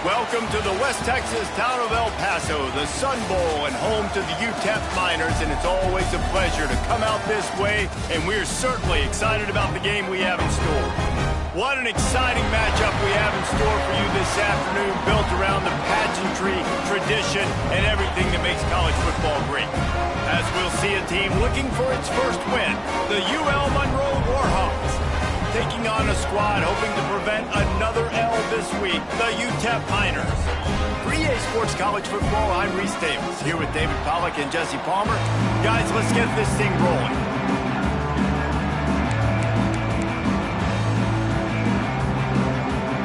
Welcome to the West Texas town of El Paso, the Sun Bowl, and home to the UTEP Miners, and it's always a pleasure to come out this way, and we're certainly excited about the game we have in store. What an exciting matchup we have in store for you this afternoon, built around the pageantry, tradition, and everything that makes college football great. As we'll see a team looking for its first win, the UL Monroe Warhawks, taking on a squad hoping to prevent another L this week, the UTEP Miners. For EA Sports College Football, I'm Reese Davis, here with David Pollack and Jesse Palmer. Guys, let's get this thing rolling.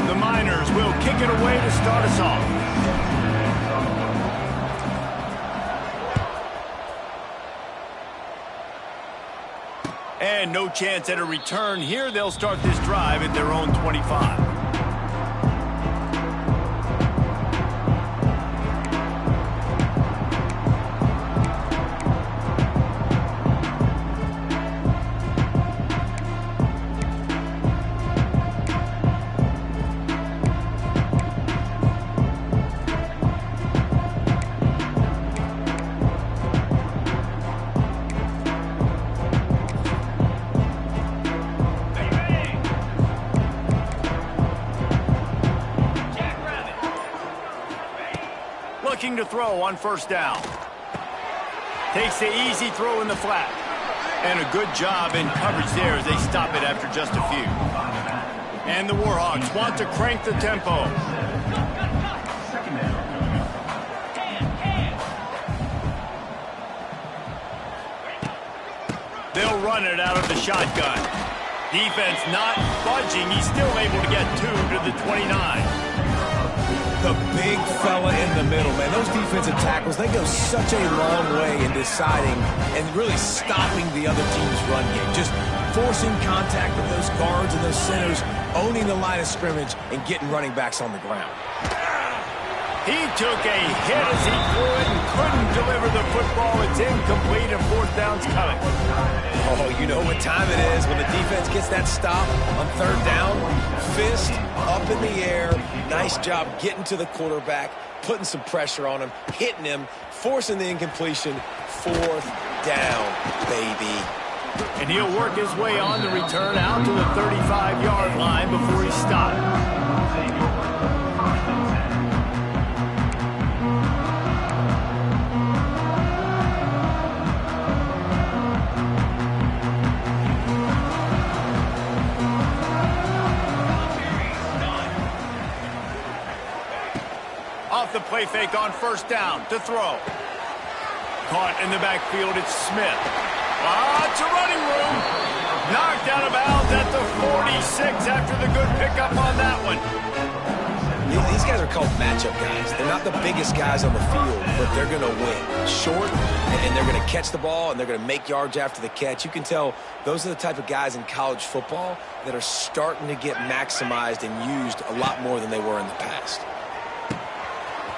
The Miners will kick it away to start us off. And no chance at a return here. They'll start this drive at their own 25. Looking to throw on first down. Takes the easy throw in the flat. And a good job in coverage there as they stop it after just a few. And the Warhawks want to crank the tempo. They'll run it out of the shotgun. Defense not budging. He's still able to get 2 to the 29. The big fella in the middle, man. Those defensive tackles, they go such a long way in deciding and really stopping the other team's run game. Just forcing contact with those guards and those centers, owning the line of scrimmage, and getting running backs on the ground. He took a hit as he threw it and couldn't deliver the football. It's incomplete and fourth down's coming. Oh, you know what time it is when the defense gets that stop on third down. Fist up in the air. Nice job getting to the quarterback, putting some pressure on him, hitting him, forcing the incompletion. Fourth down, baby. And he'll work his way on the return out to the 35-yard line before he's stopped. The play fake on first down to throw. Caught in the backfield, it's Smith. Lots of running room. Knocked out of bounds at the 46 after the good pickup on that one. These guys are called matchup guys. They're not the biggest guys on the field, but they're going to win. Short, and they're going to catch the ball, and they're going to make yards after the catch. You can tell those are the type of guys in college football that are starting to get maximized and used a lot more than they were in the past.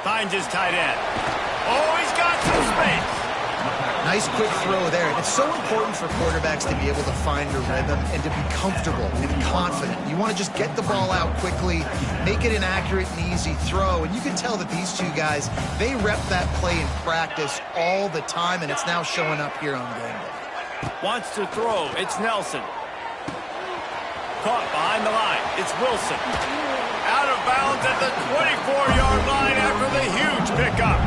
Finds his tight end. Oh, he's got some space. Nice quick throw there. It's so important for quarterbacks to be able to find a rhythm and to be comfortable and confident. You want to just get the ball out quickly, make it an accurate and easy throw. And you can tell that these two guys, they rep that play in practice all the time, and it's now showing up here on game day. Wants to throw. It's Nelson. Caught behind the line. It's Wilson. Out of bounds at the 24-yard line after the huge pickup.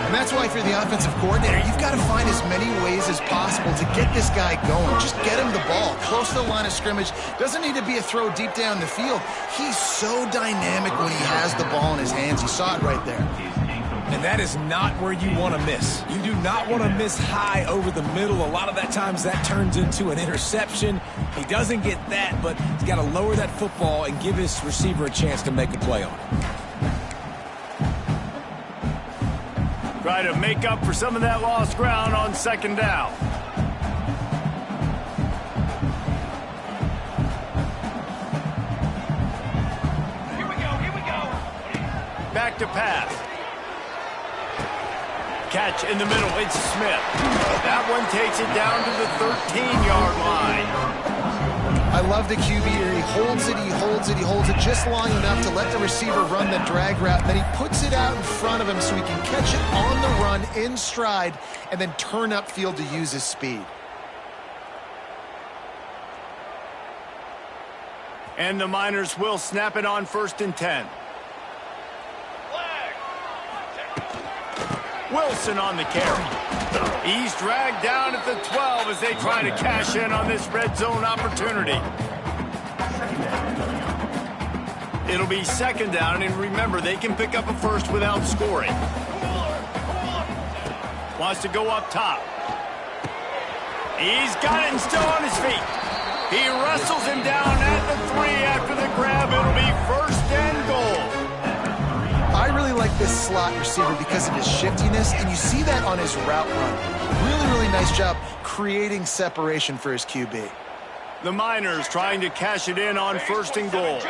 And that's why, if you're the offensive coordinator, you've got to find as many ways as possible to get this guy going. Just get him the ball close to the line of scrimmage. Doesn't need to be a throw deep down the field. He's so dynamic when he has the ball in his hands. You saw it right there. And that is not where you want to miss. You do not want to miss high over the middle. A lot of that times that turns into an interception. He doesn't get that, but he's got to lower that football and give his receiver a chance to make a play on it. Try to make up for some of that lost ground on second down. Here we go. Back to pass. Catch in the middle, it's Smith. That one takes it down to the 13-yard line. I love the QB here. He holds it, he holds it, he holds it just long enough to let the receiver run the drag route. Then he puts it out in front of him so he can catch it on the run in stride and then turn upfield to use his speed. And the Miners will snap it on 1st and 10. Wilson on the carry. He's dragged down at the 12 as they try to cash in on this red zone opportunity. It'll be 2nd down, and remember, they can pick up a first without scoring. Wants to go up top. He's got it and still on his feet. He wrestles him down at the 3 after the grab. It'll be 1st and goal. I really like this slot receiver because of his shiftiness, and you see that on his route run. Really, really nice job creating separation for his QB. The Miners trying to cash it in on 1st and goal.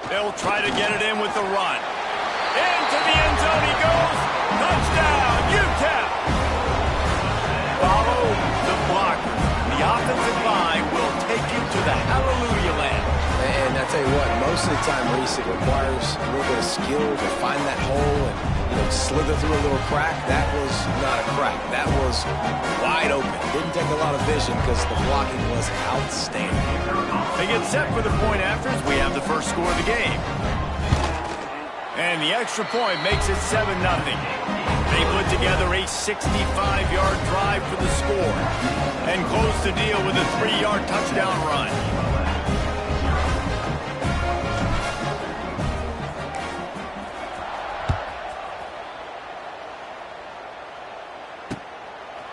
They'll try to get it in with the run. Into the end zone he goes. Touchdown, UTEP. Follow the blocker. The offensive line will take you to the hallelujah land. And I tell you what, most of the time, Reese, it requires a little bit of skill to find that hole and slither through a little crack. That was not a crack. That was wide open. Didn't take a lot of vision because the blocking was outstanding. They get set for the point afters. We have the first score of the game. And the extra point makes it 7-0. They put together a 65-yard drive for the score and close the deal with a 3-yard touchdown run.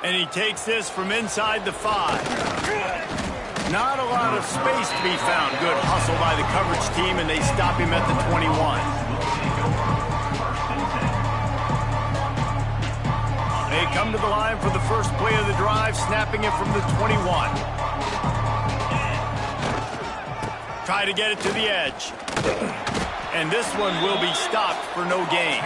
And he takes this from inside the 5. Not a lot of space to be found. Good hustle by the coverage team, and they stop him at the 21. They come to the line for the first play of the drive, snapping it from the 21. Try to get it to the edge. And this one will be stopped for no gain.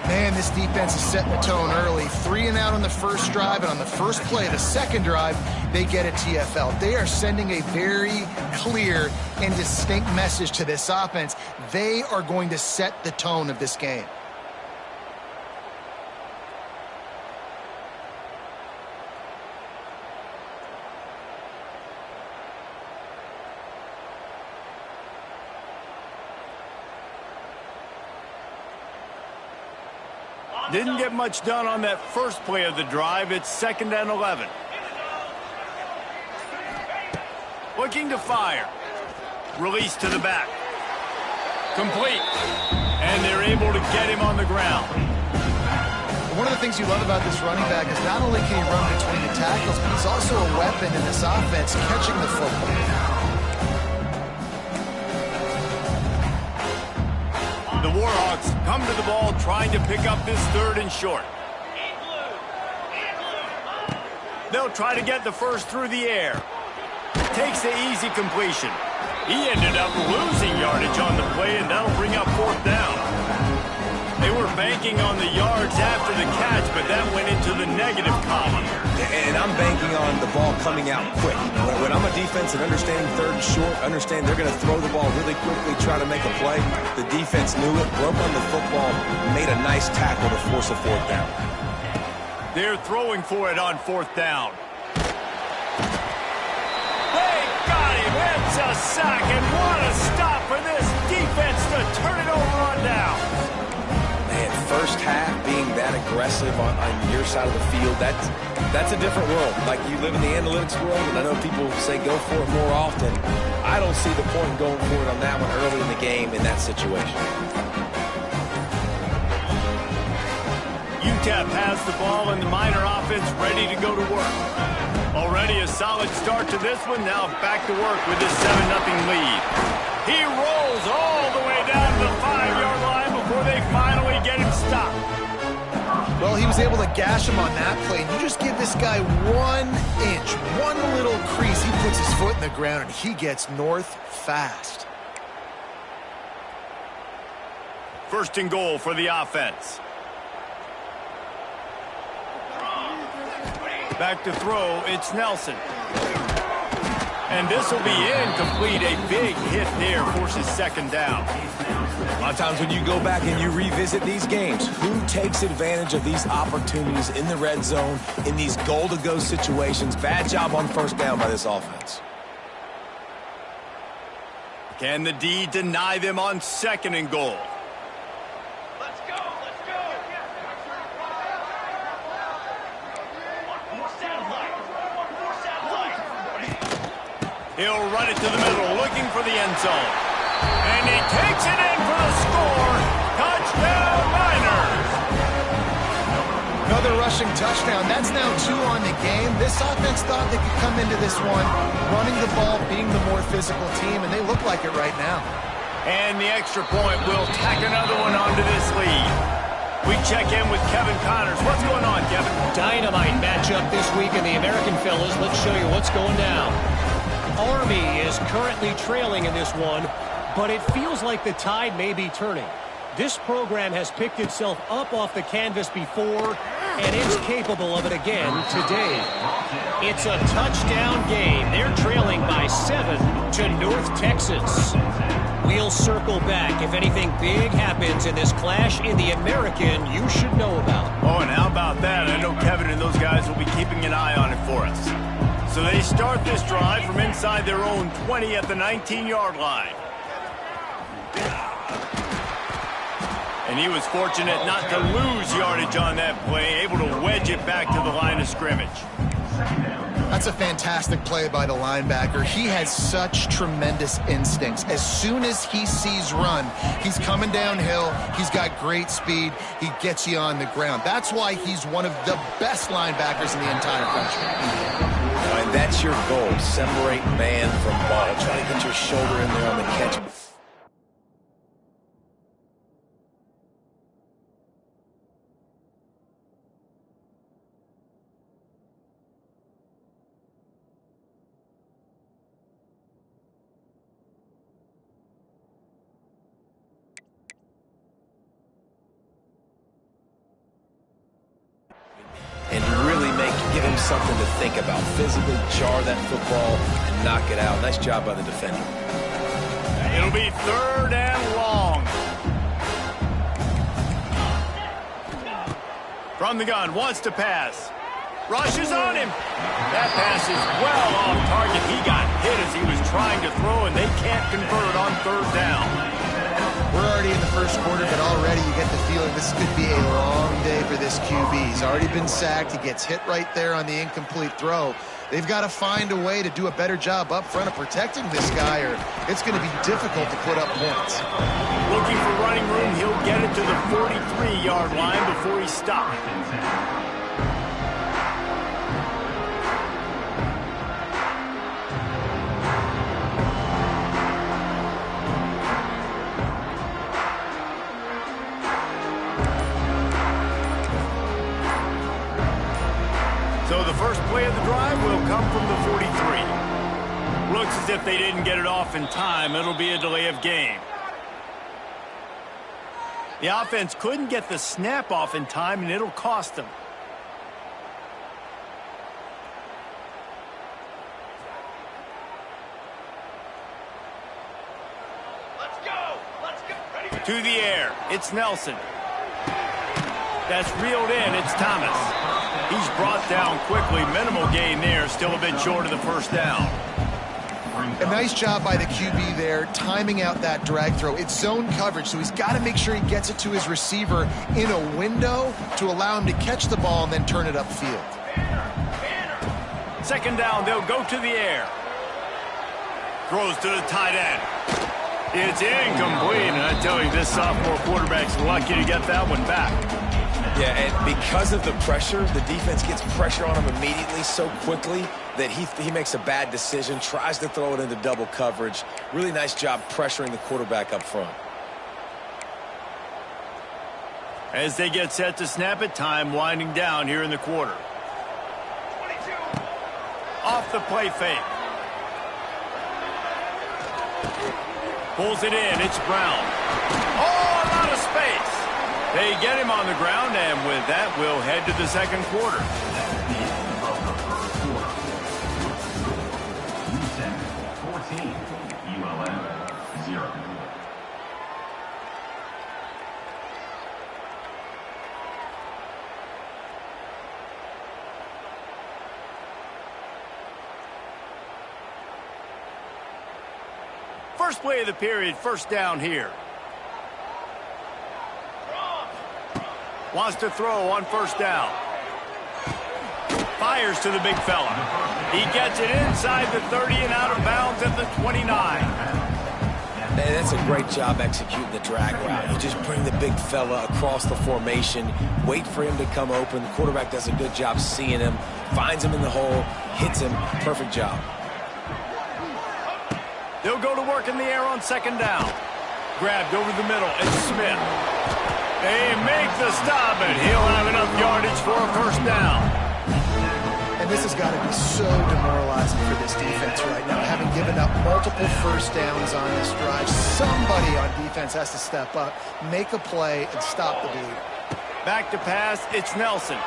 Man, this defense is setting the tone early. 3 and out on the first drive, and on the first play of the second drive, they get a TFL. They are sending a very clear and distinct message to this offense. They are going to set the tone of this game. Didn't get much done on that first play of the drive. It's 2nd and 11. Looking to fire. Release to the back. Complete. And they're able to get him on the ground. One of the things you love about this running back is not only can he run between the tackles, but he's also a weapon in this offense catching the football. The Warhawks come to the ball trying to pick up this 3rd and short. They'll try to get the first through the air. Takes the easy completion. He ended up losing yardage on the play, and that'll bring up 4th down. They were banking on the yards after the catch, but that went into the negative column. And I'm banking on the ball coming out quick. When I'm a defense and understanding 3rd and short, understand they're going to throw the ball really quickly, try to make a play. The defense knew it, broke on the football, made a nice tackle to force a 4th down. They're throwing for it on 4th down. They got him. It's a sack, and what a stop for this defense to turn it over on down. Man, first half being that aggressive on your side of the field, that's a different world. Like, you live in the analytics world, and I know people say go for it more often. I don't see the point in going for it on that one early in the game in that situation. UTEP has the ball, and the Miner offense ready to go to work. Already a solid start to this one. Now back to work with this 7-0 lead. He rolls all the way down to the 5-yard line before they finally get him stopped. Well, he was able to gash him on that play. You just give this guy 1 inch, one little crease. He puts his foot in the ground, and he gets north fast. 1st and goal for the offense. Back to throw, it's Nelson. And this will be incomplete. A big hit there forces second down. A lot of times when you go back and you revisit these games, who takes advantage of these opportunities in the red zone, in these goal-to-go situations? Bad job on first down by this offense. Can the D deny them on second and goal? Let's go, let's go. More satellite. He'll run it to the middle, looking for the end zone. And he takes it in for the score. Touchdown, Niners! Another rushing touchdown. That's now 2 on the game. This offense thought they could come into this one running the ball, being the more physical team, and they look like it right now. And the extra point will tack another one onto this lead. We check in with Kevin Connors. What's going on, Kevin? Dynamite matchup this week in the American, fellas. Let's show you what's going down. Army is currently trailing in this one, but it feels like the tide may be turning. This program has picked itself up off the canvas before, and it's capable of it again today. It's a touchdown game. They're trailing by 7 to North Texas. We'll circle back if anything big happens in this clash in the American you should know about. Oh, and how about that? I know Kevin and those guys will be keeping an eye on it for us. So they start this drive from inside their own 20 at the 19-yard line. And he was fortunate not to lose yardage on that play, able to wedge it back to the line of scrimmage. That's a fantastic play by the linebacker. He has such tremendous instincts. As soon as he sees run, he's coming downhill. He's got great speed. He gets you on the ground. That's why he's one of the best linebackers in the entire country. And that's your goal. Separate man from ball. Try to get your shoulder in there on the catch. And really give him something to think about. Physically jar that football and knock it out. Nice job by the defender. It'll be 3rd and long. From the gun, wants to pass. Rushes on him. That pass is well off target. He got hit as he was trying to throw, and they can't convert on 3rd down. We're already in the first quarter, but already you get the feeling this could be a long day for this QB. He's already been sacked. He gets hit right there on the incomplete throw. They've got to find a way to do a better job up front of protecting this guy, or it's going to be difficult to put up points. Looking for running room. He'll get it to the 43-yard line before he stopped. So the first play of the drive will come from the 43. Looks as if they didn't get it off in time. It'll be a delay of game. The offense couldn't get the snap off in time, and it'll cost them. Let's go. Ready? To the air. It's Nelson. That's reeled in. It's Thomas. He's brought down quickly. Minimal gain there. Still a bit short of the first down. A nice job by the QB there, timing out that drag throw. It's zone coverage, so he's got to make sure he gets it to his receiver in a window to allow him to catch the ball and then turn it upfield. Second down, they'll go to the air. Throws to the tight end. It's incomplete, and I tell you, this sophomore quarterback's lucky to get that one back. Yeah, and because of the pressure, the defense gets pressure on him immediately so quickly that he makes a bad decision, tries to throw it into double coverage. Really nice job pressuring the quarterback up front. As they get set to snap it, time winding down here in the quarter. 22. Off the play fake. Pulls it in. It's Brown. Oh, a lot of space. They get him on the ground, and with that, we'll head to the second quarter. First play of the period, first down here. Wants to throw on first down. Fires to the big fella. He gets it inside the 30 and out of bounds at the 29. Man, that's a great job executing the drag route. You just bring the big fella across the formation, wait for him to come open. The quarterback does a good job seeing him, finds him in the hole, hits him. Perfect job. They'll go to work in the air on second down. Grabbed over the middle, and Smith. They make the stop, and he'll have enough yardage for a first down. And this has got to be so demoralizing for this defense right now, having given up multiple first downs on this drive. Somebody on defense has to step up, make a play, and stop the bleed. Back to pass, it's Nelson.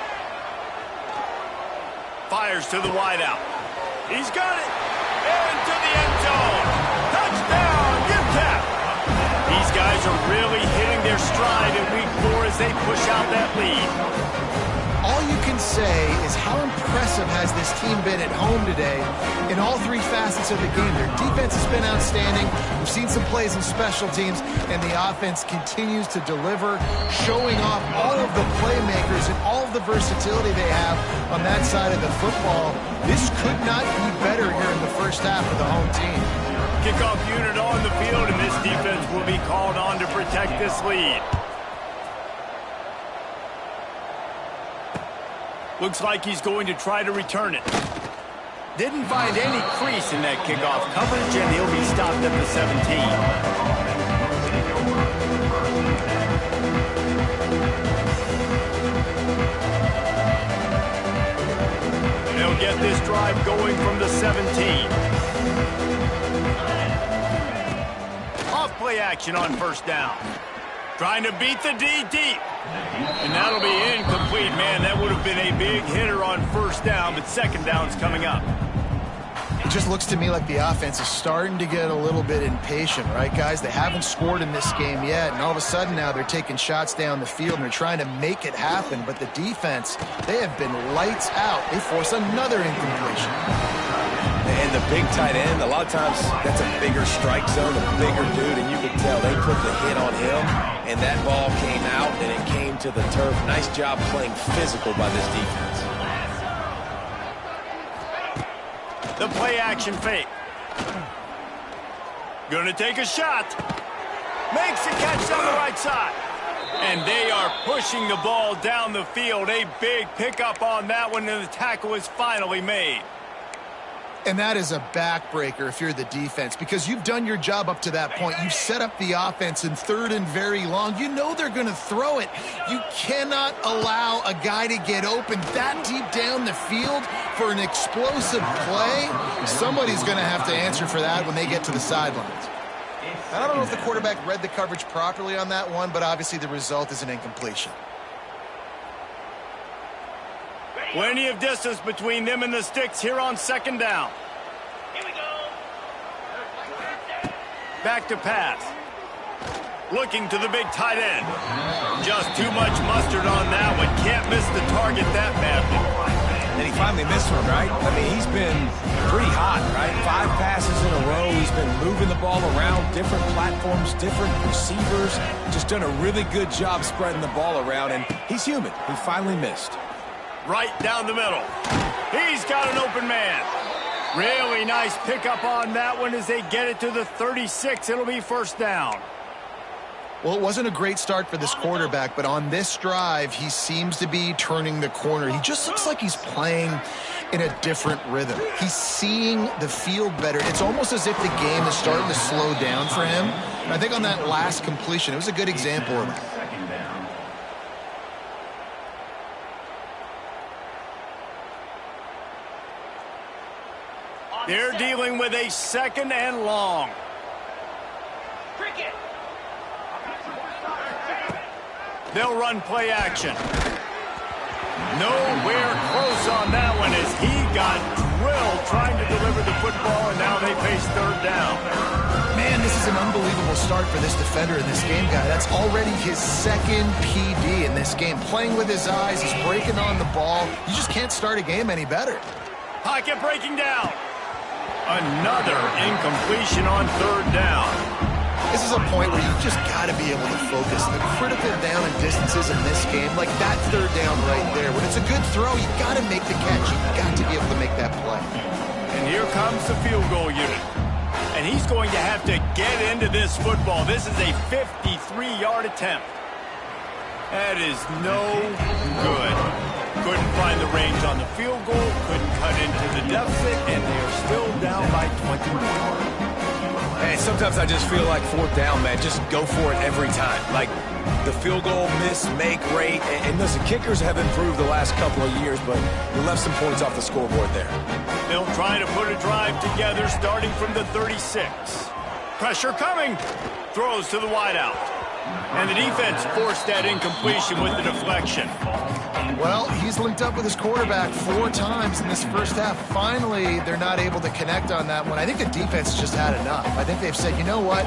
Fires to the wideout. He's got it. Into the end zone. Touchdown, UTEP. These guys are really hitting their stride in week 4 as they push out that lead. All you can say is how impressive has this team been at home today in all 3 facets of the game. Their defense has been outstanding. We've seen some plays in special teams, and the offense continues to deliver, showing off all of the playmakers and all of the versatility they have on that side of the football. This could not be better here in the first half of the home team. Kickoff unit on the field, and this defense will be called on to protect this lead. Looks like he's going to try to return it. Didn't find any crease in that kickoff coverage, and he'll be stopped at the 17. They'll get this drive going from the 17. Off play action on first down. Trying to beat the D deep. And that'll be incomplete. Man, that would have been a big hitter on first down, but second down's coming up. It just looks to me like the offense is starting to get a little bit impatient, right, guys? They haven't scored in this game yet, and all of a sudden now they're taking shots down the field and they're trying to make it happen. But the defense, they have been lights out. They force another incompletion. And the big tight end, a lot of times that's a bigger strike zone, a bigger dude, and you can tell they put the hit on him, and that ball came out, and it came to the turf. Nice job playing physical by this defense. The play action fake. Gonna take a shot. Makes a catch on the right side. And they are pushing the ball down the field. A big pickup on that one, and the tackle is finally made. And that is a backbreaker if you're the defense, because you've done your job up to that point. You've set up the offense in third and very long. You know they're going to throw it. You cannot allow a guy to get open that deep down the field for an explosive play. Somebody's going to have to answer for that when they get to the sidelines. I don't know if the quarterback read the coverage properly on that one, but obviously the result is an incompletion. Plenty of distance between them and the sticks here on second down. Here we go. Back to pass. Looking to the big tight end. Just too much mustard on that one. Can't miss the target that badly. And he finally missed one, right? I mean, he's been pretty hot, right? 5 passes in a row. He's been moving the ball around, different platforms, different receivers. Just done a really good job spreading the ball around, and he's human. He finally missed. Right down the middle. He's got an open man. Really nice pickup on that one as they get it to the 36. It'll be first down. Well, it wasn't a great start for this quarterback, but on this drive, he seems to be turning the corner. He just looks like he's playing in a different rhythm. He's seeing the field better. It's almost as if the game is starting to slow down for him. And I think on that last completion, it was a good example of that. They're dealing with a second and long. Cricket. They'll run play action. Nowhere close on that one as he got drilled trying to deliver the football, and now they face third down. Man, this is an unbelievable start for this defender in this game, guy. That's already his second PD in this game. Playing with his eyes, he's breaking on the ball. You just can't start a game any better. Pocket breaking down. Another incompletion on third down. This is a point where you just got to be able to focus. The critical down and distances in this game, like that third down right there. When it's a good throw, you got to make the catch. You got to be able to make that play. And here comes the field goal unit. And he's going to have to get into this football. This is a 53-yard attempt. That is no good. Couldn't find the range on the field goal, couldn't cut into the deficit, and they are still down by 21. Hey, sometimes I just feel like fourth down, man. Just go for it every time. Like the field goal miss, make rate. And listen, kickers have improved the last couple of years, but you left some points off the scoreboard there. They'll try to put a drive together starting from the 36. Pressure coming. Throws to the wideout. And the defense forced that incompletion with the deflection. Well, he's linked up with his quarterback 4 times in this first half. Finally, they're not able to connect on that one. I think the defense just had enough. I think they've said, you know what?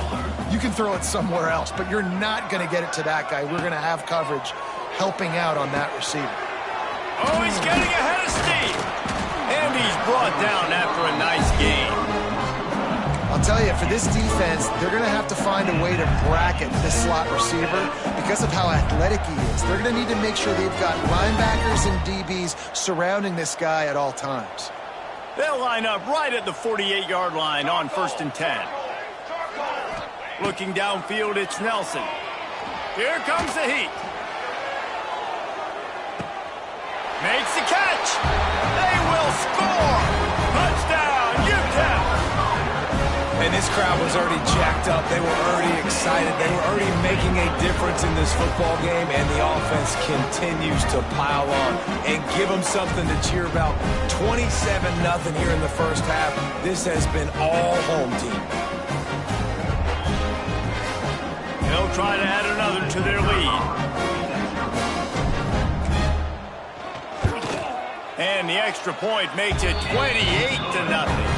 You can throw it somewhere else, but you're not going to get it to that guy. We're going to have coverage helping out on that receiver. Oh, he's getting ahead of steam. And he's brought down after a nice gain. I'll tell you, for this defense, they're going to have to find a way to bracket this slot receiver because of how athletic he is. They're going to need to make sure they've got linebackers and DBs surrounding this guy at all times. They'll line up right at the 48-yard line on 1st and 10. Looking downfield, it's Nelson. Here comes the heat. Makes the catch. They will score. Touchdown, UTEP. And this crowd was already jacked up. They were already excited. They were already making a difference in this football game, and the offense continues to pile on and give them something to cheer about. 27-0 here in the first half. This has been all home team. They'll try to add another to their lead. And the extra point makes it 28-0.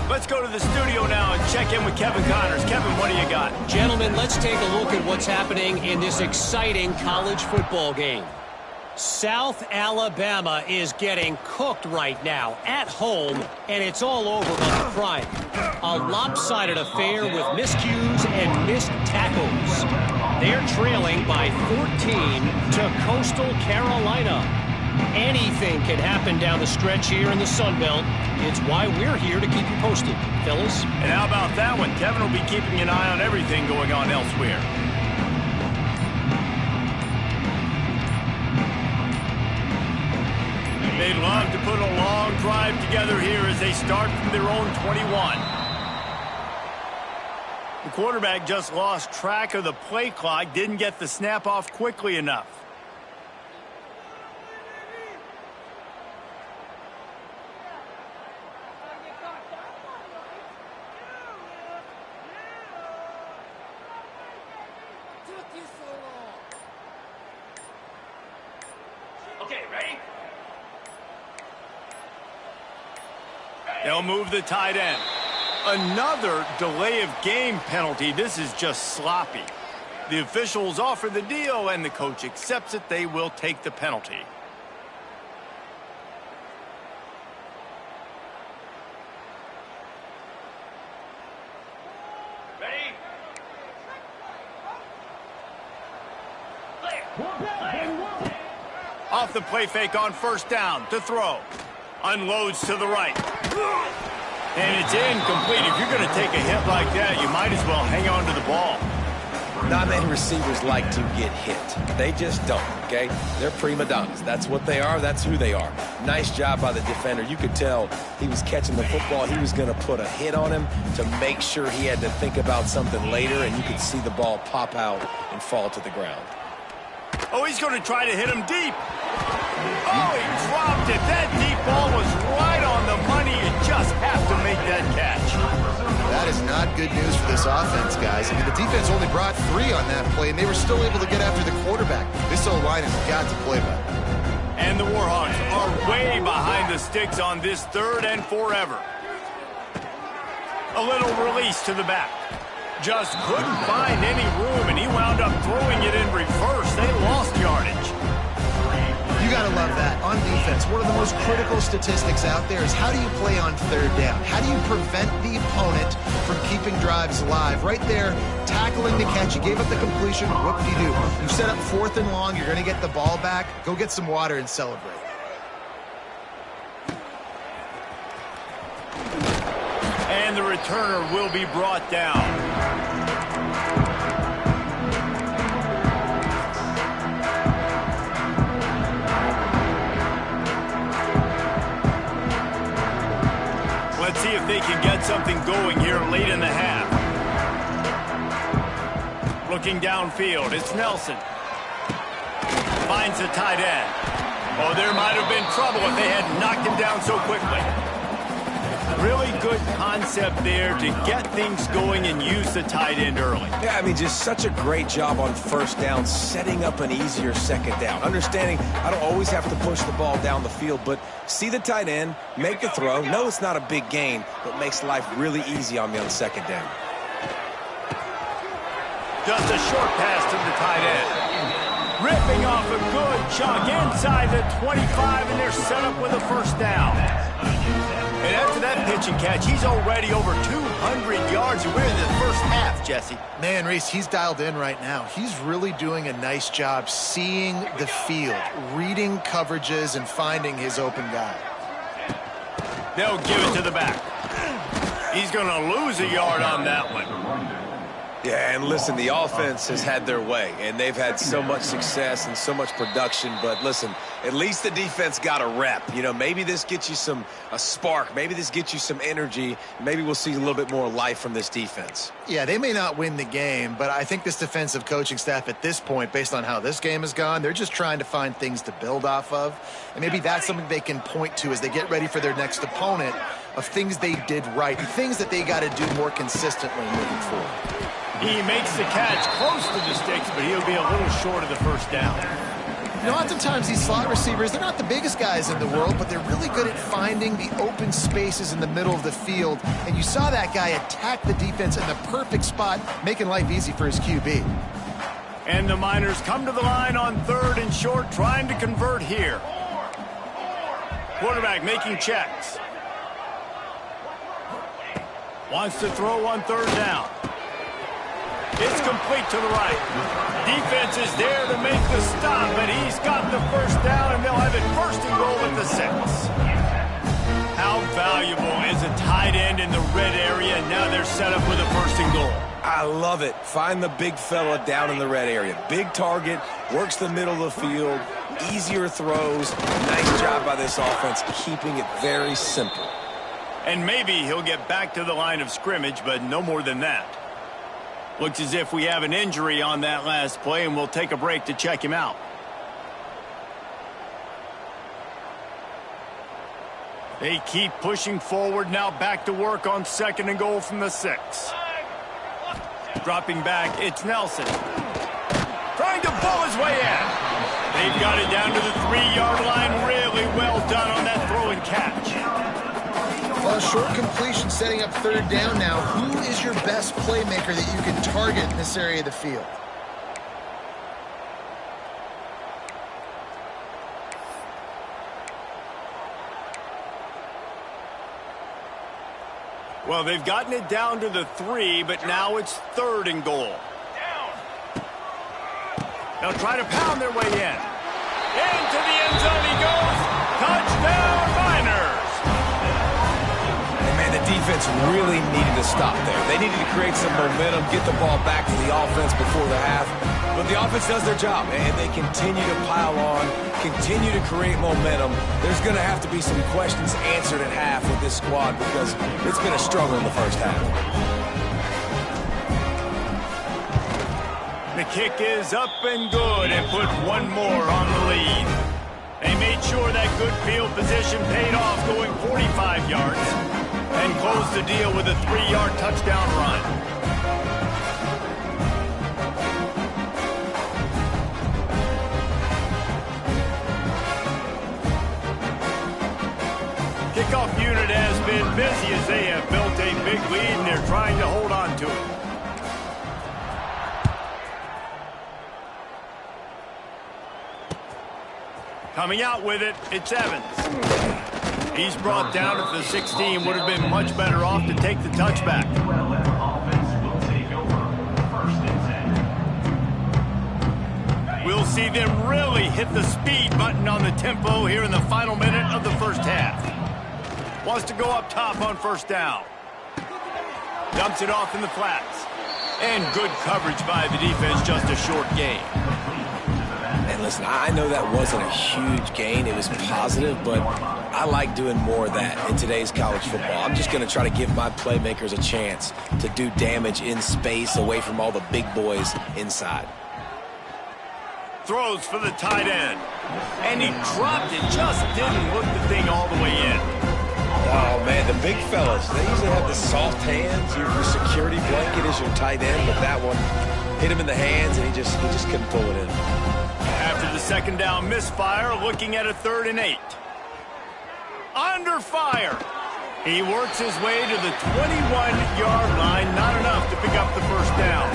Let's go to the studio now and check in with Kevin Connors. Kevin, what do you got? Gentlemen, let's take a look at what's happening in this exciting college football game. South Alabama is getting cooked right now at home, and it's all over but the crime. A lopsided affair with miscues and missed tackles. They're trailing by 14 to Coastal Carolina. Anything can happen down the stretch here in the Sun Belt. It's why we're here to keep you posted, fellas. And how about that one? Kevin will be keeping an eye on everything going on elsewhere. They'd love to put a long drive together here as they start from their own 21. The quarterback just lost track of the play clock, didn't get the snap off quickly enough. Okay, ready? They'll move the tight end. Another delay of game penalty. This is just sloppy. The officials offer the deal, and the coach accepts it. They will take the penalty. Ready? Off the play fake on 1st down to throw. Unloads to the right. And it's incomplete. If you're going to take a hit like that, you might as well hang on to the ball. Not many receivers like to get hit. They just don't, okay? They're prima donnas. That's what they are. That's who they are. Nice job by the defender. You could tell he was catching the football. He was going to put a hit on him to make sure he had to think about something later, and you could see the ball pop out and fall to the ground. Oh, he's going to try to hit him deep. Oh, he dropped it. That deep ball was right on the money. You just have to make that catch. That is not good news for this offense, guys. I mean, the defense only brought 3 on that play, and they were still able to get after the quarterback. This O-line has got to play better. And the Warhawks are way behind the sticks on this 3rd and forever. A little release to the back. Just couldn't find any room, and he wound up throwing it in reverse. They lost yardage. You got gotta love that. On defense, one of the most critical statistics out there is how do you play on third down? How do you prevent the opponent from keeping drives alive? Right there, tackling the catch. You gave up the completion. What do? You set up 4th and long. You're going to get the ball back. Go get some water and celebrate. And the returner will be brought down. Let's see if they can get something going here late in the half. Looking downfield, it's Nelson. Finds the tight end. Oh, there might have been trouble if they had knocked him down so quickly. Really good concept there to get things going and use the tight end early. Yeah, I mean, just such a great job on first down, setting up an easier second down. Understanding I don't always have to push the ball down the field, but see the tight end, make the throw. No, it's not a big gain, but makes life really easy on me on second down. Just a short pass to the tight end. Ripping off a good chunk inside the 25, and they're set up with a first down. And after that pitch and catch, he's already over 200 yards, and we're in the first half, Jesse. Man, Reese, he's dialed in right now. He's really doing a nice job seeing the field, reading coverages, and finding his open guy. They'll give it to the back. He's going to lose a yard on that one. Yeah, and listen, the offense has had their way, and they've had so much success and so much production. But listen, at least the defense got a rep. You know, maybe this gets you a spark. Maybe this gets you some energy. Maybe we'll see a little bit more life from this defense. Yeah, they may not win the game, but I think this defensive coaching staff at this point, based on how this game has gone, they're just trying to find things to build off of. And maybe that's something they can point to as they get ready for their next opponent, of things they did right and things that they got to do more consistently moving forward. He makes the catch close to the sticks, but he'll be a little short of the first down. You know, oftentimes these slot receivers, they're not the biggest guys in the world, but they're really good at finding the open spaces in the middle of the field. And you saw that guy attack the defense in the perfect spot, making life easy for his QB. And the Miners come to the line on 3rd and short, trying to convert here. Quarterback making checks. Wants to throw on 3rd down. It's complete to the right. Defense is there to make the stop, but he's got the first down, and they'll have it 1st and goal at the 6. How valuable is a tight end in the red area? Now they're set up with a 1st and goal. I love it. Find the big fella down in the red area. Big target, works the middle of the field, easier throws. Nice job by this offense, keeping it very simple. And maybe he'll get back to the line of scrimmage, but no more than that. Looks as if we have an injury on that last play, and we'll take a break to check him out. They keep pushing forward, now back to work on 2nd and goal from the 6. Dropping back, it's Nelson. Trying to pull his way in. They've got it down to the 3-yard line. Really well done on that throw and catch. Well, short completion setting up 3rd down now. Who is your best playmaker that you can target in this area of the field? Well, they've gotten it down to the 3, but now it's 3rd and goal. They'll try to pound their way in. Into the end zone he goes. Touchdown, Miners. And man, the defense really needed to stop there. They needed to create some momentum, get the ball back to the offense before the half. But the offense does their job, and they continue to pile on, continue to create momentum. There's going to have to be some questions answered at half with this squad because it's been a struggle in the first half. The kick is up and good and put one more on the lead. They made sure that good field position paid off, going 45 yards, and closed the deal with a 3-yard touchdown run. Kickoff unit has been busy as they have built a big lead, and they're trying to hold on to it. Coming out with it, it's Evans. He's brought down at the 16. Would have been much better off to take the touchback. We'll see them really hit the speed button on the tempo here in the final minute of the first half. Wants to go up top on first down. Dumps it off in the flats. And good coverage by the defense, just a short gain. And listen, I know that wasn't a huge gain. It was positive, but I like doing more of that in today's college football. I'm just going to try to give my playmakers a chance to do damage in space away from all the big boys inside. Throws for the tight end. And he dropped it, just didn't look the thing all the way in. Oh, man, the big fellas, they usually have the soft hands. Your security blanket is your tight end, but that one hit him in the hands, and he just couldn't pull it in. After the second down misfire, looking at a 3rd and 8. Under fire. He works his way to the 21-yard line. Not enough to pick up the first down.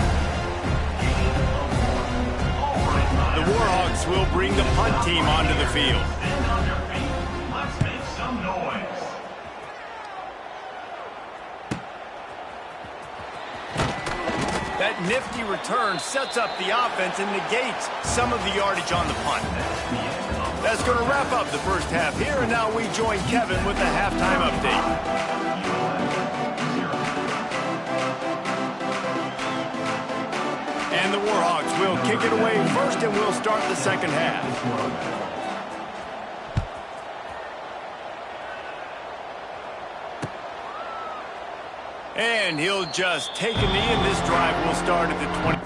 The Warhawks will bring the punt team onto the field. That nifty return sets up the offense and negates some of the yardage on the punt. That's going to wrap up the first half here, and now we join Kevin with the halftime update. And the Warhawks will kick it away first, and we'll start the second half. And he'll just take a knee, and this drive will start at the 20.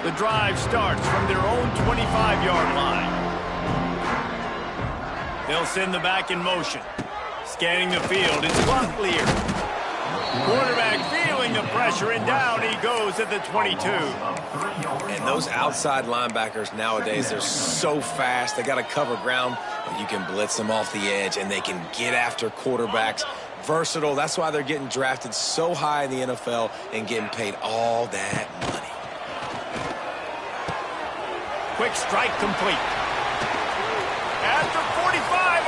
The drive starts from their own 25-yard line. They'll send the back in motion. Scanning the field, it's Locklear. Quarterback feeling the pressure, and down he goes at the 22. And those outside linebackers nowadays, they're so fast. They got to cover ground, but you can blitz them off the edge, and they can get after quarterbacks. Versatile. That's why they're getting drafted so high in the NFL and getting paid all that money. Quick strike complete. After 45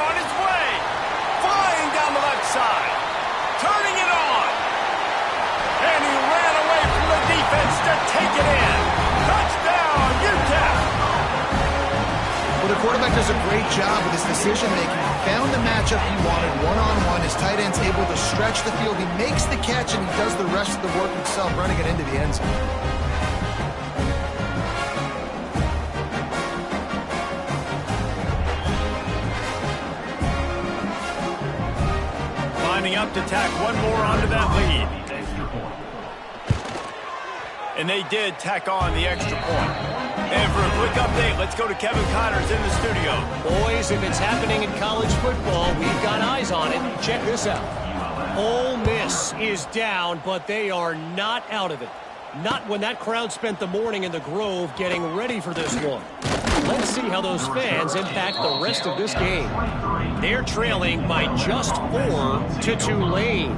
on his way. Flying down the left side. Turning it on. And he ran away from the defense to take it in. Touchdown, UTEP. Well, the quarterback does a great job with his decision-making. He found the matchup he wanted one-on-one. His tight end's able to stretch the field. He makes the catch, and he does the rest of the work himself, running it into the end zone. Up to tack one more onto that lead. And they did tack on the extra point. And for a quick update, let's go to Kevin Connors in the studio. Boys, if it's happening in college football, we've got eyes on it. Check this out. Ole Miss is down, but they are not out of it. Not when that crowd spent the morning in the Grove getting ready for this one. Let's see how those fans impact the rest of this game. They're trailing by just 4 to Tulane.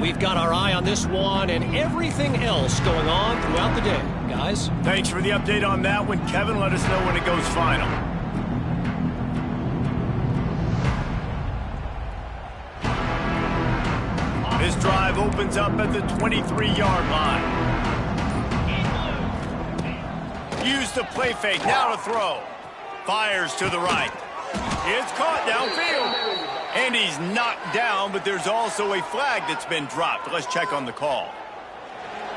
We've got our eye on this one and everything else going on throughout the day. Guys? Thanks for the update on that one, Kevin. Let us know when it goes final. This drive opens up at the 23-yard line. Use the play fake, now to throw. Fires to the right. It's caught downfield. And he's knocked down, but there's also a flag that's been dropped. Let's check on the call.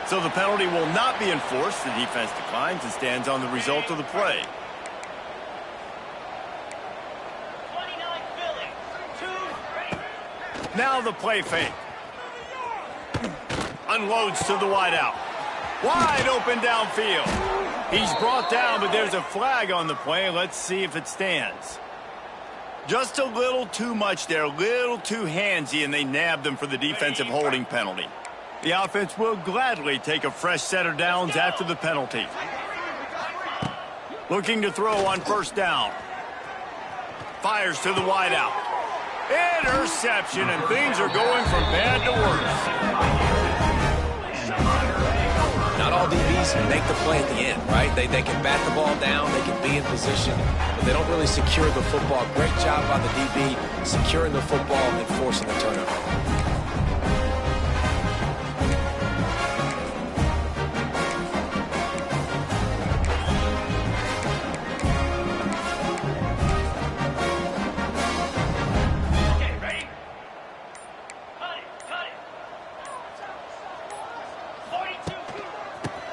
So the penalty will not be enforced. The defense declines and stands on the result of the play. 29 Philly. 2-3. Now the play fake. Unloads to the wideout. Wide open downfield. He's brought down, but there's a flag on the play. Let's see if it stands. Just a little too much there, a little too handsy, and they nabbed him for the defensive holding penalty. The offense will gladly take a fresh set of downs after the penalty. Looking to throw on first down. Fires to the wideout. Interception, and things are going from bad to worse. Not all DBs make the play at the end, right? They can bat the ball down, they can be in position, but they don't really secure the football. Great job by the DB securing the football and forcing the turnover.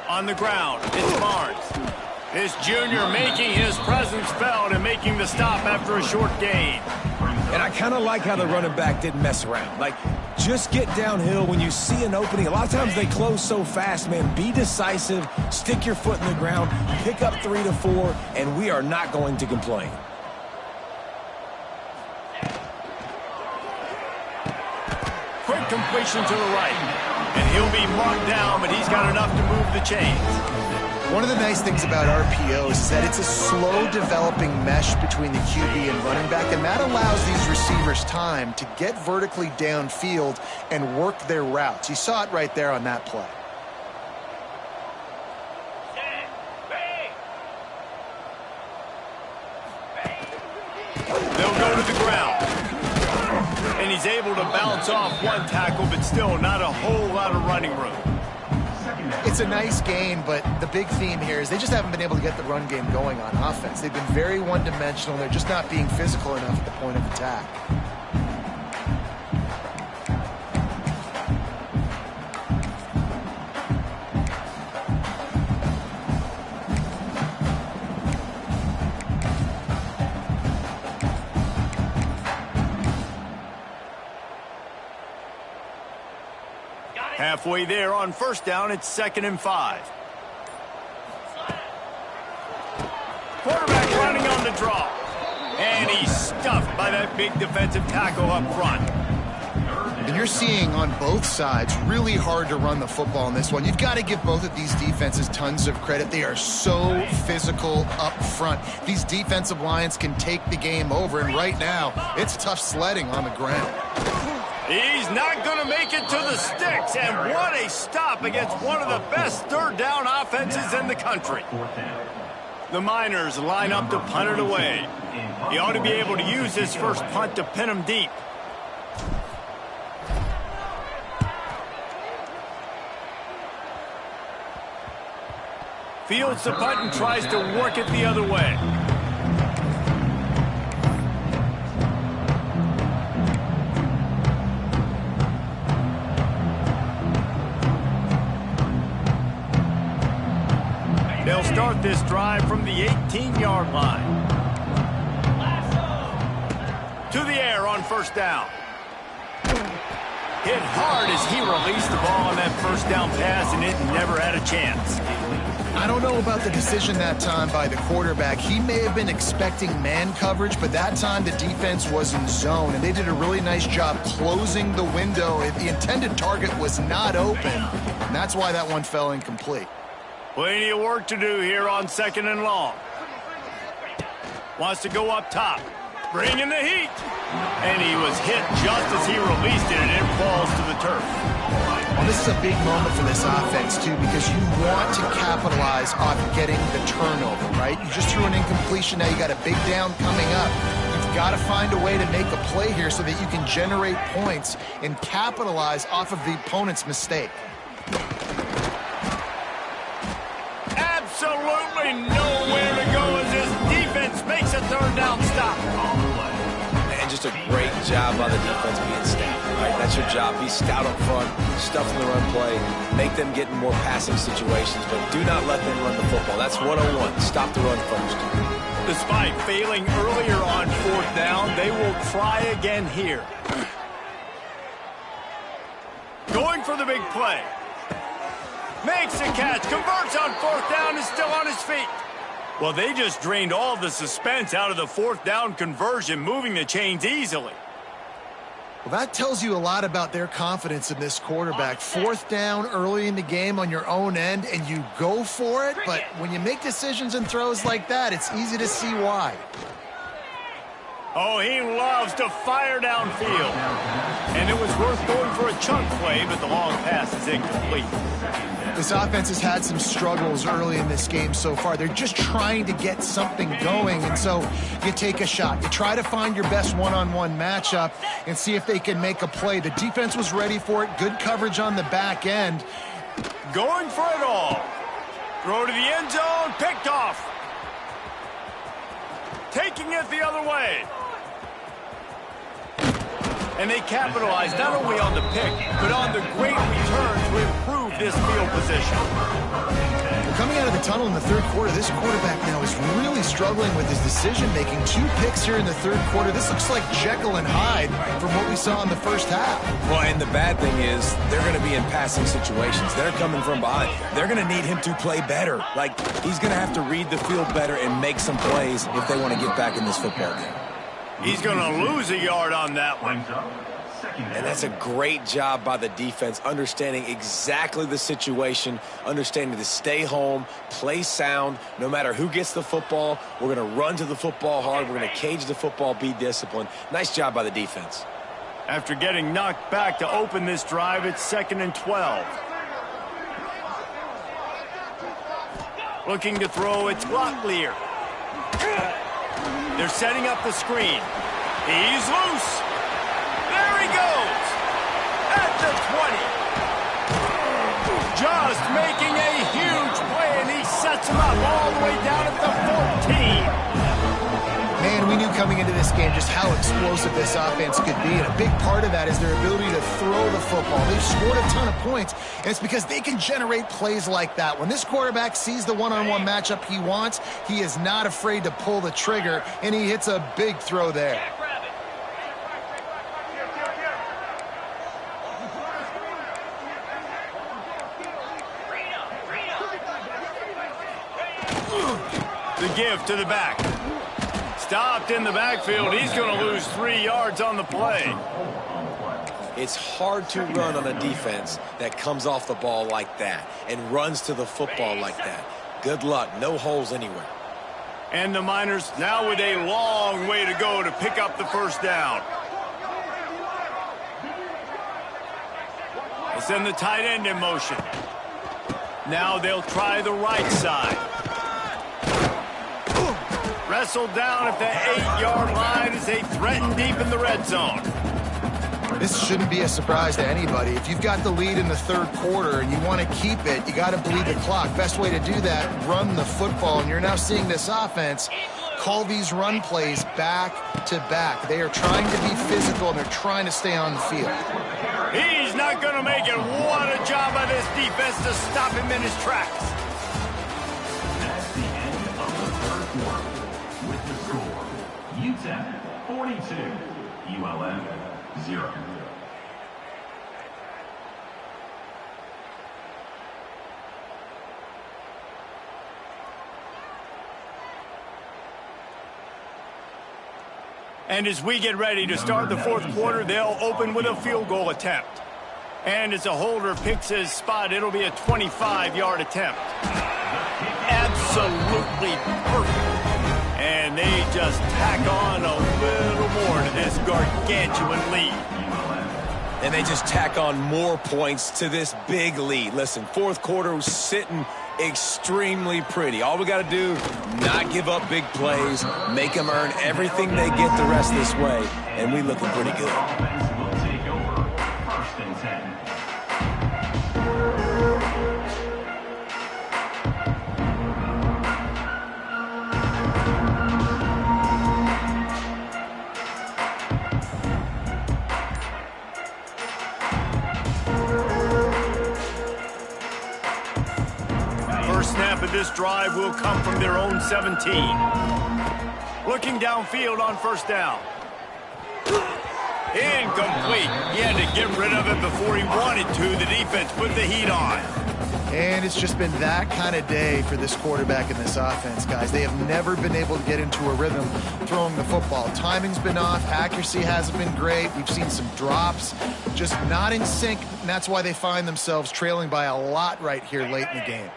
On the ground, it's Barnes. This junior making his presence felt and making the stop after a short gain. And I kind of like how the running back didn't mess around. Like, just get downhill when you see an opening. A lot of times they close so fast, man. Be decisive, stick your foot in the ground, pick up 3 to 4, and we are not going to complain. Quick completion to the right. And he'll be marked down, but he's got enough to move the chains. One of the nice things about RPOs is that it's a slow developing mesh between the QB and running back, and that allows these receivers time to get vertically downfield and work their routes. You saw it right there on that play. They'll go to the ground. And he's able to bounce off one tackle, but still not a whole lot of running room. It's a nice game, but the big theme here is they just haven't been able to get the run game going on offense. They've been very one-dimensional. They're just not being physical enough at the point of attack. Halfway there on first down, it's 2nd and 5. Quarterback running on the draw. And he's stuffed by that big defensive tackle up front. And you're seeing on both sides really hard to run the football in this one. You've got to give both of these defenses tons of credit. They are so physical up front. These defensive lines can take the game over, and right now, it's tough sledding on the ground. He's not going to make it to the sticks, and what a stop against one of the best third down offenses in the country. The Miners line up to punt it away. He ought to be able to use his first punt to pin him deep. Fields the punt and tries to work it the other way. They'll start this drive from the 18-yard line. To the air on first down. Hit hard as he released the ball on that first down pass, and it never had a chance. I don't know about the decision that time by the quarterback. He may have been expecting man coverage, but that time the defense was in zone, and they did a really nice job closing the window. The intended target was not open, and that's why that one fell incomplete. Plenty of work to do here on 2nd and long. Wants to go up top. Bringing the heat. And he was hit just as he released it, and it falls to the turf. Well, this is a big moment for this offense, too, because you want to capitalize on getting the turnover, right? You just threw an incompletion. Now you got a big down coming up. You've got to find a way to make a play here so that you can generate points and capitalize off of the opponent's mistake. Absolutely nowhere to go as this defense makes a third down stop. And just a great job by the defense being stout, right? That's your job. Be stout up front, stuff in the run play, make them get in more passing situations, but do not let them run the football. That's 101. Stop the run first. Despite failing earlier on fourth down, they will try again here. Going for the big play. Makes the catch, converts on fourth down, is still on his feet. Well, they just drained all the suspense out of the fourth down conversion, moving the chains easily. Well, that tells you a lot about their confidence in this quarterback. Fourth down early in the game on your own end, and you go for it. But when you make decisions and throws like that, it's easy to see why. Oh, he loves to fire downfield. And it was worth going for a chunk play, but the long pass is incomplete. This offense has had some struggles early in this game so far. They're just trying to get something going, and so you take a shot. You try to find your best one-on-one matchup and see if they can make a play. The defense was ready for it. Good coverage on the back end. Going for it all. Throw to the end zone, picked off. Taking it the other way. And they capitalized not only on the pick, but on the great return to improve this field position. Coming out of the tunnel in the third quarter, this quarterback now is really struggling with his decision-making. 2 picks here in the third quarter. This looks like Jekyll and Hyde from what we saw in the first half. Well, and the bad thing is they're going to be in passing situations. They're coming from behind. They're going to need him to play better. Like, he's going to have to read the field better and make some plays if they want to get back in this football game. He's going to lose a yard on that one. And that's a great job by the defense, understanding exactly the situation, understanding to stay home, play sound. No matter who gets the football, we're going to run to the football hard. We're going to cage the football, be disciplined. Nice job by the defense. After getting knocked back to open this drive, it's 2nd and 12. Looking to throw, it's Locklear. They're setting up the screen. He's loose. There he goes. At the 20. Just making a huge play, and he sets him up all the way down at the 14. Man, we knew coming into this game just how explosive this offense could be, and a big part of that is their ability to throw the football. They've scored a ton of points, and it's because they can generate plays like that. When this quarterback sees the one-on-one matchup he wants, he is not afraid to pull the trigger, and he hits a big throw there. The give to the back. Stopped in the backfield. He's going to lose 3 yards on the play. It's hard to run on a defense that comes off the ball like that and runs to the football like that. Good luck. No holes anywhere. And the Miners now with a long way to go to pick up the first down. They send the tight end in motion. Now they'll try the right side. Wrestled down at the 8-yard line as they threaten deep in the red zone. This shouldn't be a surprise to anybody. If you've got the lead in the third quarter and you want to keep it, you got to bleed the clock. Best way to do that, run the football. And you're now seeing this offense call these run plays back to back. They are trying to be physical, and they're trying to stay on the field. He's not going to make it. What a job by this defense to stop him in his tracks. That's the end of the third quarter. With the score, UTEP 42, ULM 0. And as we get ready to start the fourth quarter, they'll open with a field goal attempt. And as a holder picks his spot, it'll be a 25-yard attempt. Absolutely perfect. And they just tack on a little more to this gargantuan lead. And they just tack on more points to this big lead. Listen, fourth quarter was sitting extremely pretty. All we got to do, not give up big plays, make them earn everything they get the rest this way, and we looking pretty good. Offense will take over 1st and 10. Snap of this drive will come from their own 17. Looking downfield on first down. Incomplete. He had to get rid of it before he wanted to. The defense put the heat on. And it's just been that kind of day for this quarterback and this offense, guys. They have never been able to get into a rhythm throwing the football. Timing's been off. Accuracy hasn't been great. We've seen some drops, just not in sync, and that's why they find themselves trailing by a lot right here late in the game.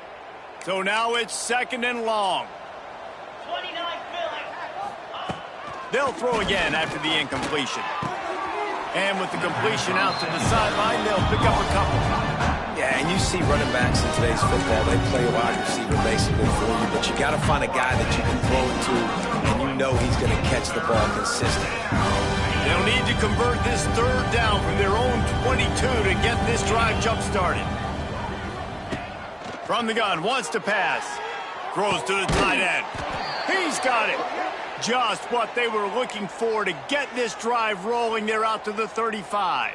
So now it's 2nd and long. 29 Philly. They'll throw again after the incompletion. And with the completion out to the sideline, they'll pick up a couple. Yeah, and you see running backs in today's football, they play a wide receiver basically for you, but you got to find a guy that you can throw it to, and you know he's going to catch the ball consistently. They'll need to convert this 3rd down from their own 22 to get this drive jump-started. From the gun, wants to pass. Throws to the tight end. He's got it. Just what they were looking for to get this drive rolling. They're out to the 35.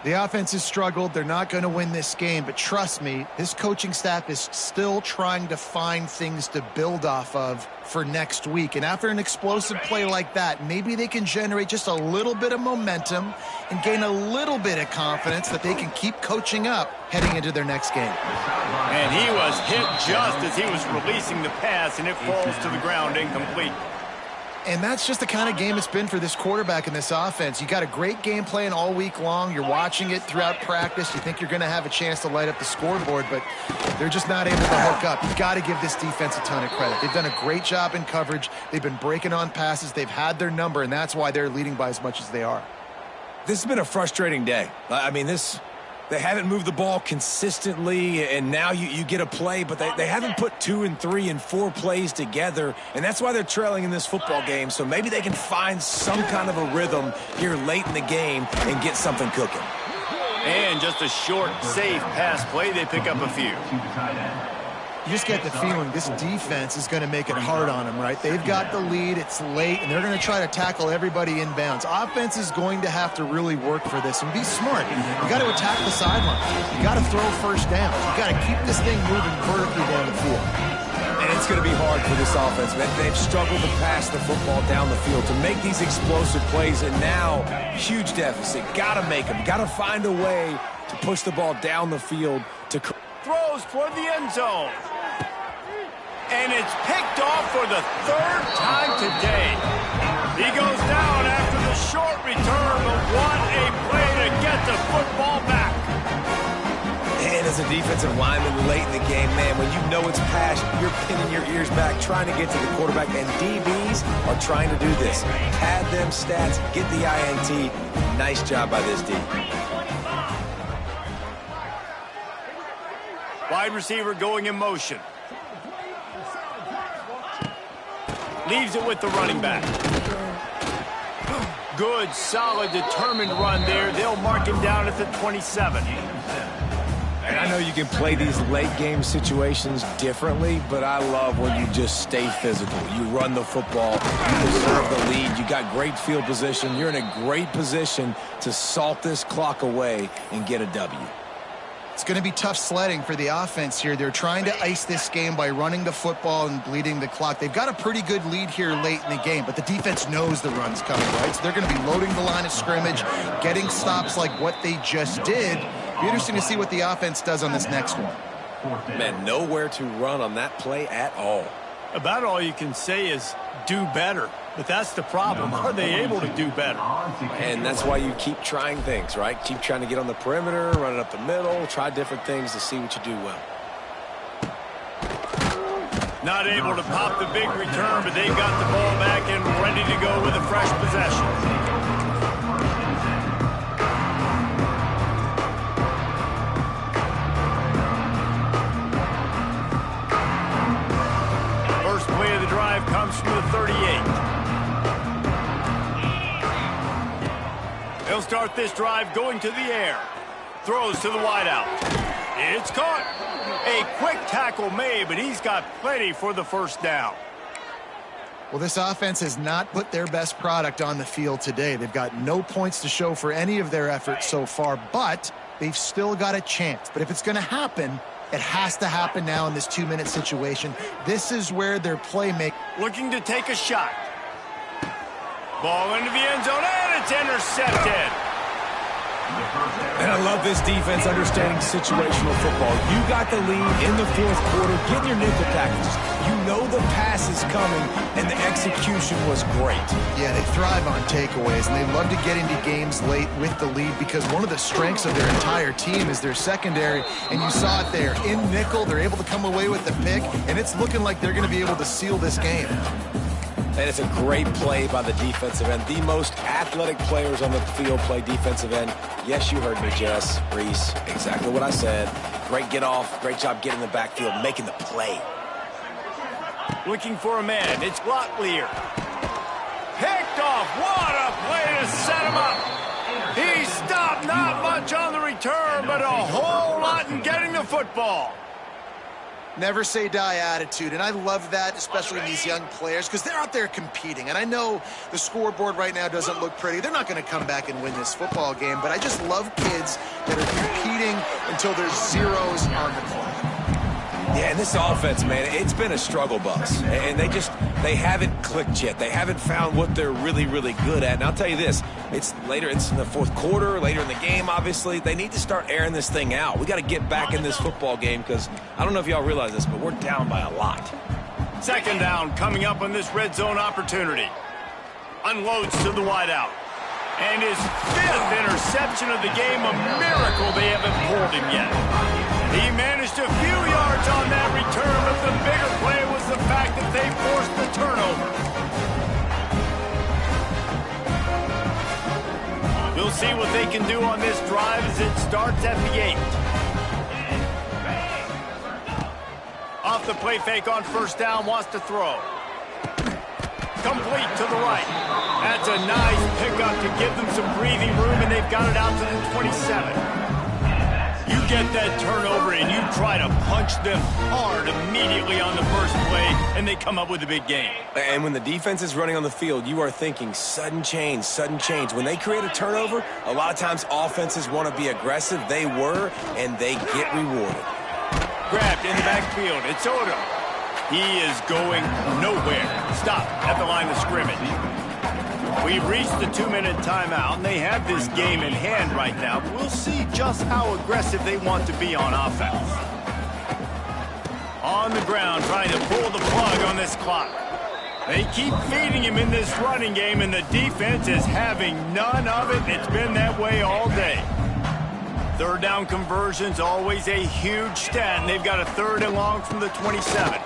The offense has struggled. They're not going to win this game, but trust me, this coaching staff is still trying to find things to build off of for next week. And after an explosive play like that, maybe they can generate just a little bit of momentum and gain a little bit of confidence that they can keep coaching up heading into their next game. And he was hit just as he was releasing the pass, and it falls to the ground incomplete. And that's just the kind of game it's been for this quarterback and this offense. You got a great game plan all week long. You're watching it throughout practice. You think you're going to have a chance to light up the scoreboard, but they're just not able to hook up. You've got to give this defense a ton of credit. They've done a great job in coverage. They've been breaking on passes. They've had their number, and that's why they're leading by as much as they are. This has been a frustrating day. I mean, they haven't moved the ball consistently, and now you get a play, but they haven't put 2 and 3 and 4 plays together, and that's why they're trailing in this football game. So maybe they can find some kind of a rhythm here late in the game and get something cooking. And just a short, safe pass play, they pick up a few. You just get the feeling this defense is going to make it hard on them, right? They've got the lead, it's late, and they're going to try to tackle everybody inbounds. Offense is going to have to really work for this and be smart. You got to attack the sideline. You got to throw first down. You got to keep this thing moving vertically down the field. And it's going to be hard for this offense, man. They've struggled to pass the football down the field, to make these explosive plays, and now huge deficit. Got to make them. Got to find a way to push the ball down the field. Throws toward the end zone. And it's picked off for the 3rd time today. He goes down after the short return, but what a play to get the football back. And as a defensive lineman late in the game, man, when you know it's passed, you're pinning your ears back, trying to get to the quarterback, and DBs are trying to do this. Pad them stats, get the INT. Nice job by this D. Wide receiver going in motion. Leaves it with the running back. Good, solid, determined run there. They'll mark him down at the 27. And I know you can play these late game situations differently, but I love when you just stay physical. You run the football, you preserve the lead, you got great field position. You're in a great position to salt this clock away and get a W. It's going to be tough sledding for the offense here. They're trying to ice this game by running the football and bleeding the clock. They've got a pretty good lead here late in the game, but the defense knows the run's coming, right? So they're going to be loading the line of scrimmage, getting stops like what they just did. Be interesting to see what the offense does on this next one. Man, nowhere to run on that play at all. About all you can say is do better. But that's the problem. Are they able to do better? And that's why you keep trying things, right? Keep trying to get on the perimeter, run it up the middle, try different things to see what you do well. Not able to pop the big return, but they've got the ball back and ready to go with a fresh possession. Comes from the 38. He'll start this drive going to the air. Throws to the wideout. It's caught. A quick tackle made, but he's got plenty for the first down. Well, this offense has not put their best product on the field today. They've got no points to show for any of their efforts so far, but they've still got a chance. But if it's going to happen, it has to happen now in this 2-minute situation. This is where their playmaker looking to take a shot. Ball into the end zone, and it's intercepted. And I love this defense understanding situational football. You got the lead in the fourth quarter. Get your nickel packages. You know the pass is coming, and the execution was great. Yeah, they thrive on takeaways, and they love to get into games late with the lead because one of the strengths of their entire team is their secondary, and you saw it there. In nickel, they're able to come away with the pick, and it's looking like they're going to be able to seal this game. And it's a great play by the defensive end. The most athletic players on the field play defensive end. Yes, you heard me, Jess, Reese. Exactly what I said. Great get off. Great job getting in the backfield, making the play. Looking for a man. It's Locklear. Picked off. What a play to set him up. He stopped not much on the return, but a whole lot in getting the football. Never say die attitude, and I love that, especially in these young players, because they're out there competing. And I know the scoreboard right now doesn't look pretty. They're not going to come back and win this football game, but I just love kids that are competing until there's zeros on the clock. Yeah, and this offense, man, it's been a struggle bus. And they haven't clicked yet. They haven't found what they're really, really good at. And I'll tell you this, it's in the fourth quarter, later in the game, obviously. They need to start airing this thing out. We got to get back in this football game because I don't know if y'all realize this, but we're down by a lot. Second down coming up on this red zone opportunity. Unloads to the wideout. And his fifth interception of the game, a miracle they haven't pulled him yet. He managed a few yards on that return, but the bigger play was the fact that they forced the turnover. We'll see what they can do on this drive as it starts at the 8. Off the play fake on first down, wants to throw. Complete to the right. That's a nice pickup to give them some breathing room, and they've got it out to the 27. You get that turnover, and you try to punch them hard immediately on the first play, and they come up with a big game. And when the defense is running on the field, you are thinking sudden change, sudden change. When they create a turnover, a lot of times offenses want to be aggressive. They were, and they get rewarded. Grabbed in the backfield. It's Odom. He is going nowhere. Stop at the line of scrimmage. We've reached the 2-minute timeout, and they have this game in hand right now. But we'll see just how aggressive they want to be on offense. On the ground, trying to pull the plug on this clock. They keep feeding him in this running game, and the defense is having none of it. It's been that way all day. Third down conversion's always a huge stat, and they've got a 3rd and long from the 27.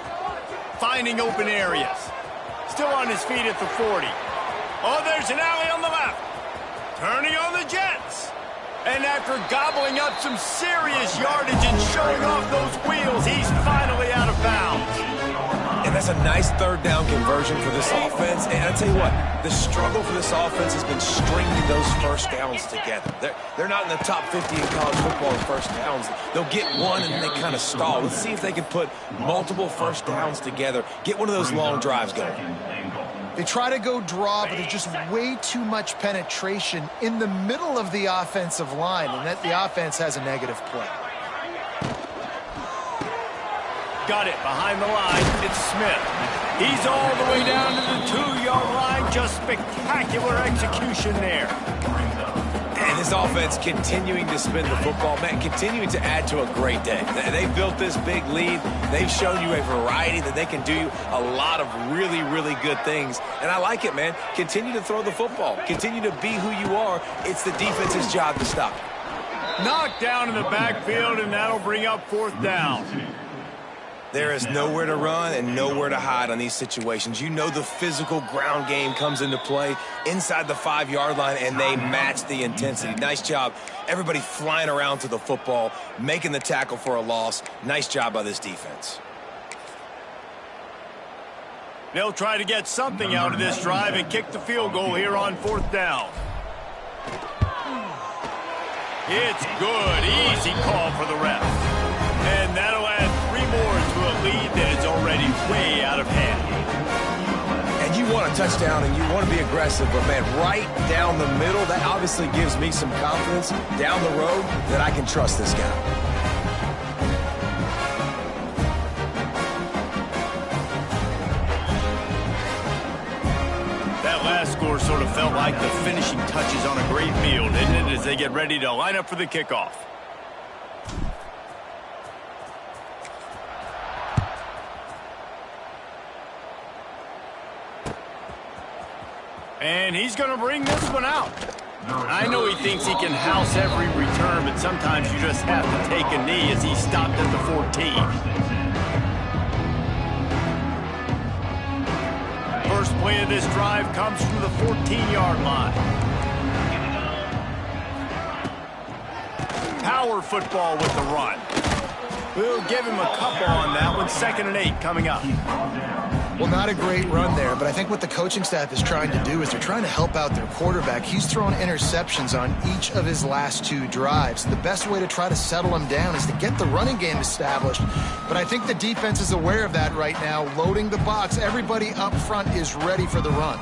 Finding open areas. Still on his feet at the 40. Oh, there's an alley on the left. Turning on the Jets. And after gobbling up some serious yardage and showing off those wheels, he's finally out of bounds. And that's a nice 3rd down conversion for this offense. And I'll tell you what, the struggle for this offense has been stringing those first downs together. They're not in the top 50 in college football in first downs. They'll get one and then they kind of stall. Let's see if they can put multiple first downs together, get one of those long drives going. They try to go draw, but there's just way too much penetration in the middle of the offensive line, and that the offense has a negative play. Got it behind the line. It's Smith. He's all the way down to the 2-yard line. Just spectacular execution there. And this offense continuing to spin the football, man, continuing to add to a great day. They've built this big lead. They've shown you a variety that they can do a lot of really, really good things. And I like it, man. Continue to throw the football. Continue to be who you are. It's the defense's job to stop you. Knocked down in the backfield, and that'll bring up 4th down. There is nowhere to run and nowhere to hide on these situations. You know the physical ground game comes into play inside the 5-yard line, and they match the intensity. Nice job. Everybody flying around to the football, making the tackle for a loss. Nice job by this defense. They'll try to get something out of this drive and kick the field goal here on 4th down. It's good. Easy call for the ref. And that'll add 3 more to a lead that is already way out of hand. And you want a touchdown and you want to be aggressive, but, man, right down the middle, that obviously gives me some confidence down the road that I can trust this guy. That last score score sort of felt like the finishing touches on a great field, didn't it, as they get ready to line up for the kickoff. And he's going to bring this one out. I know he thinks he can house every return, but sometimes you just have to take a knee as he stopped at the 14. First play of this drive comes from the 14-yard line. Power football with the run. We'll give him a couple on that one. 2nd and 8 coming up. Well, not a great run there, but I think what the coaching staff is trying to do is they're trying to help out their quarterback. He's thrown interceptions on each of his last 2 drives. The best way to try to settle him down is to get the running game established. But I think the defense is aware of that right now, loading the box. Everybody up front is ready for the run.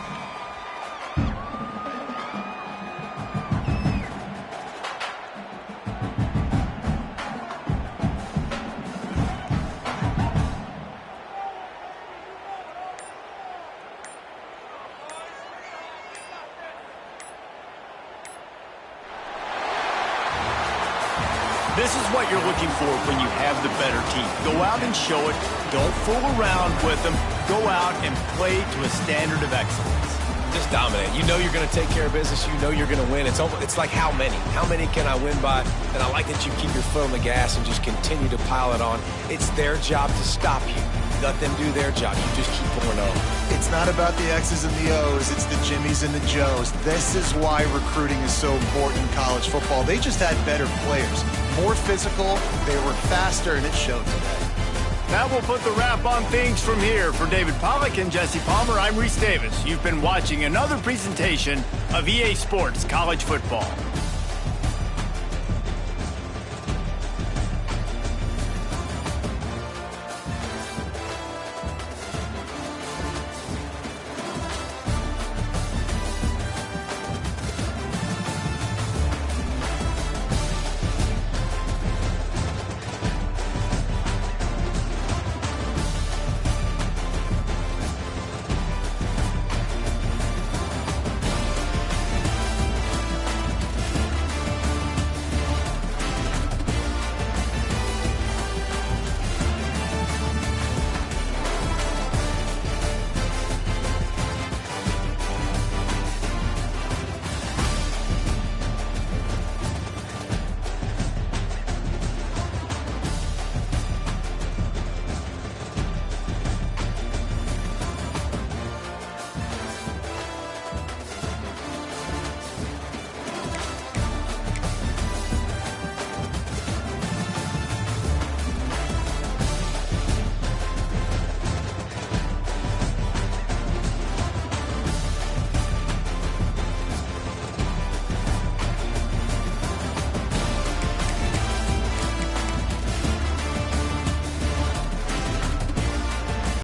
This is what you're looking for when you have the better team. Go out and show it. Don't fool around with them. Go out and play to a standard of excellence. Just dominate. You know you're going to take care of business. You know you're going to win. It's like how many? How many can I win by? And I like that you keep your foot on the gas and just continue to pile it on. It's their job to stop you. Let them do their job. You just keep going on. It's not about the X's and the O's. It's the Jimmies and the Joes. This is why recruiting is so important in college football. They just had better players. More physical, they were faster, and it showed today. That will put the wrap on things from here. For David Pollack and Jesse Palmer, I'm Reese Davis. You've been watching another presentation of EA Sports College Football.